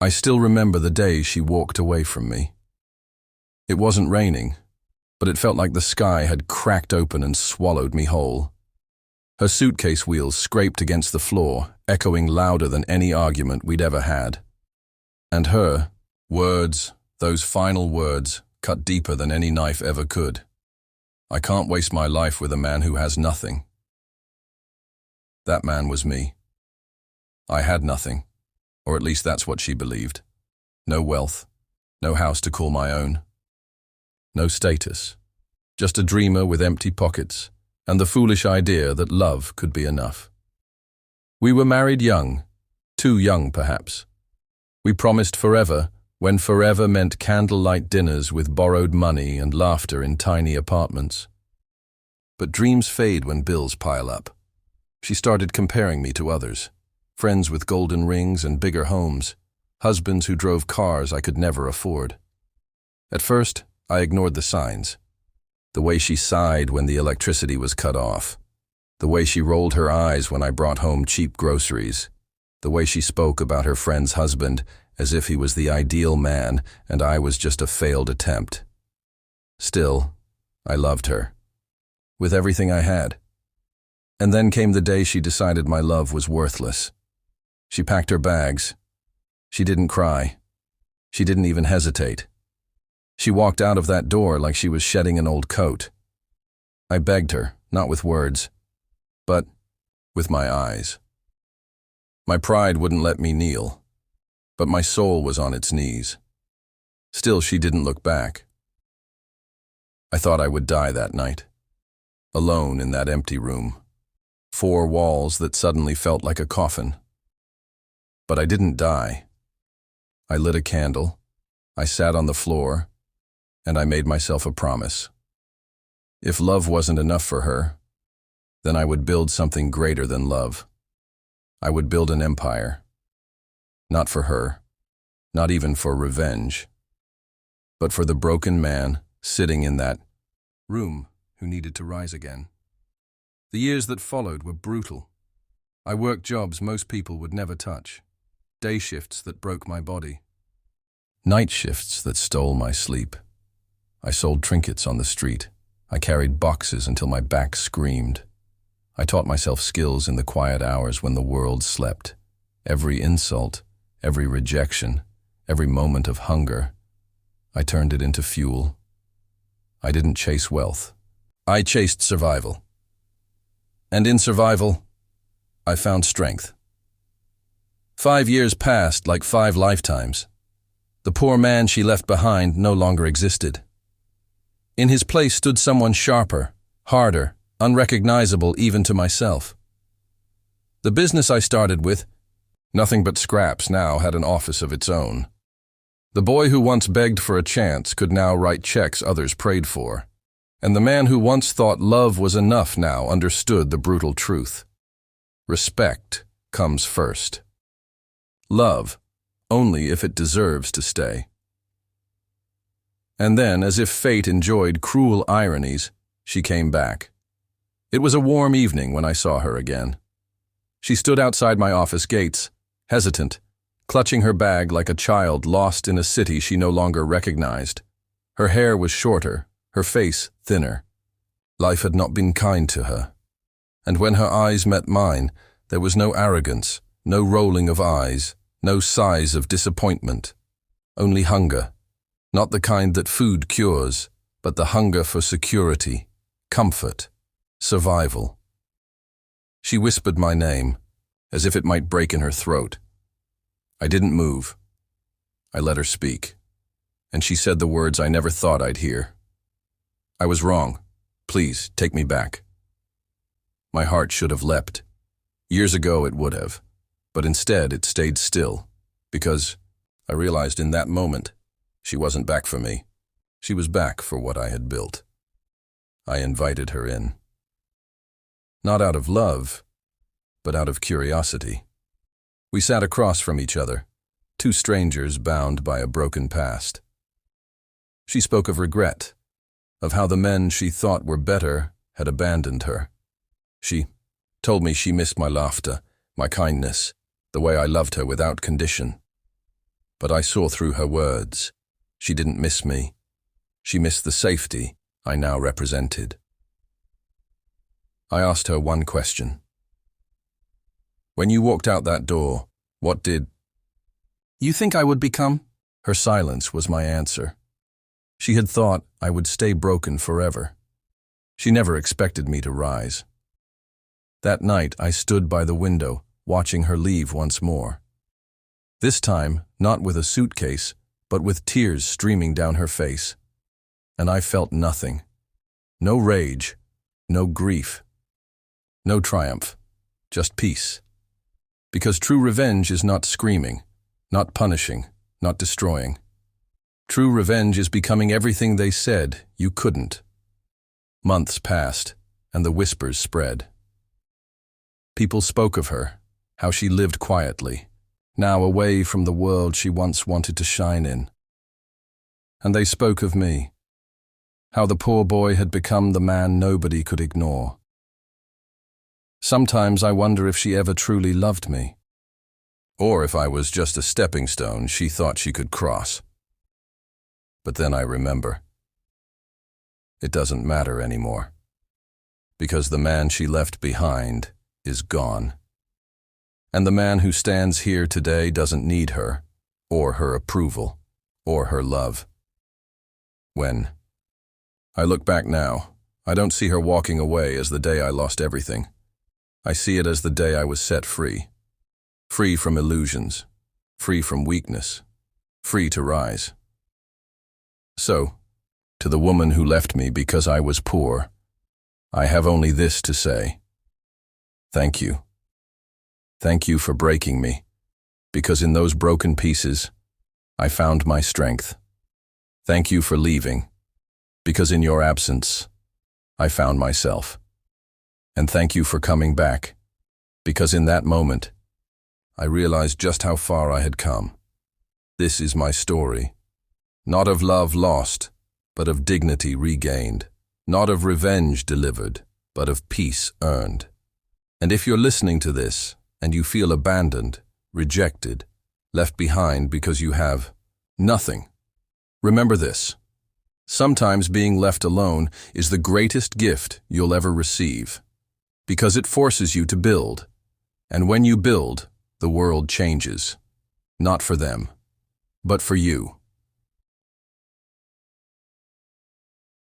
I still remember the day she walked away from me. It wasn't raining, but it felt like the sky had cracked open and swallowed me whole. Her suitcase wheels scraped against the floor, echoing louder than any argument we'd ever had. And her words, those final words, cut deeper than any knife ever could. I can't waste my life with a man who has nothing. That man was me. I had nothing, or at least that's what she believed. No wealth, no house to call my own. No status, just a dreamer with empty pockets and the foolish idea that love could be enough. We were married young, too young perhaps. We promised forever, when forever meant candlelight dinners with borrowed money and laughter in tiny apartments. But dreams fade when bills pile up. She started comparing me to others, friends with golden rings and bigger homes, husbands who drove cars I could never afford. At first, I ignored the signs. The way she sighed when the electricity was cut off. The way she rolled her eyes when I brought home cheap groceries. The way she spoke about her friend's husband as if he was the ideal man and I was just a failed attempt. Still, I loved her. With everything I had. And then came the day she decided my love was worthless. She packed her bags. She didn't cry. She didn't even hesitate. She walked out of that door like she was shedding an old coat. I begged her, not with words, but with my eyes. My pride wouldn't let me kneel, but my soul was on its knees. Still, she didn't look back. I thought I would die that night, alone in that empty room, 4 walls that suddenly felt like a coffin. But I didn't die. I lit a candle, I sat on the floor, and I made myself a promise. If love wasn't enough for her, then I would build something greater than love. I would build an empire. Not for her, not even for revenge, but for the broken man sitting in that room who needed to rise again. The years that followed were brutal. I worked jobs most people would never touch, day shifts that broke my body, night shifts that stole my sleep. I sold trinkets on the street. I carried boxes until my back screamed. I taught myself skills in the quiet hours when the world slept. Every insult, every rejection, every moment of hunger, I turned it into fuel. I didn't chase wealth. I chased survival. And in survival, I found strength. 5 years passed like 5 lifetimes. The poor man she left behind no longer existed. In his place stood someone sharper, harder, unrecognizable even to myself. The business I started with, nothing but scraps, now had an office of its own. The boy who once begged for a chance could now write checks others prayed for. And the man who once thought love was enough now understood the brutal truth. Respect comes first. Love, only if it deserves to stay. And then, as if fate enjoyed cruel ironies, she came back. It was a warm evening when I saw her again. She stood outside my office gates, hesitant, clutching her bag like a child lost in a city she no longer recognized. Her hair was shorter, her face thinner. Life had not been kind to her. And when her eyes met mine, there was no arrogance, no rolling of eyes, no sighs of disappointment, only hunger. Not the kind that food cures, but the hunger for security, comfort, survival. She whispered my name, as if it might break in her throat. I didn't move. I let her speak, and she said the words I never thought I'd hear. I was wrong. Please, take me back. My heart should have leapt. Years ago it would have, but instead it stayed still, because I realized in that moment she wasn't back for me. She was back for what I had built. I invited her in. Not out of love, but out of curiosity. We sat across from each other, 2 strangers bound by a broken past. She spoke of regret, of how the men she thought were better had abandoned her. She told me she missed my laughter, my kindness, the way I loved her without condition. but I saw through her words. She didn't miss me. She missed the safety I now represented. I asked her one question. When you walked out that door, what did you think I would become? Her silence was my answer. She had thought I would stay broken forever. She never expected me to rise. That night I stood by the window, watching her leave once more. This time, not with a suitcase, but with tears streaming down her face. And I felt nothing. No rage, no grief, no triumph, just peace. Because true revenge is not screaming, not punishing, not destroying. True revenge is becoming everything they said you couldn't. Months passed, and the whispers spread. People spoke of her, how she lived quietly, now away from the world she once wanted to shine in. And they spoke of me, how the poor boy had become the man nobody could ignore. Sometimes I wonder if she ever truly loved me, or if I was just a stepping stone she thought she could cross. But then I remember. It doesn't matter anymore, because the man she left behind is gone. And the man who stands here today doesn't need her, or her approval, or her love. When I look back now, I don't see her walking away as the day I lost everything. I see it as the day I was set free. Free from illusions, free from weakness, free to rise. So, to the woman who left me because I was poor, I have only this to say. Thank you. Thank you for breaking me, because in those broken pieces, I found my strength. Thank you for leaving, because in your absence, I found myself. And thank you for coming back, because in that moment, I realized just how far I had come. This is my story, not of love lost, but of dignity regained, not of revenge delivered, but of peace earned. And if you're listening to this, and you feel abandoned, rejected, left behind because you have nothing, remember this. Sometimes being left alone is the greatest gift you'll ever receive, because it forces you to build. And when you build, the world changes. Not for them, but for you.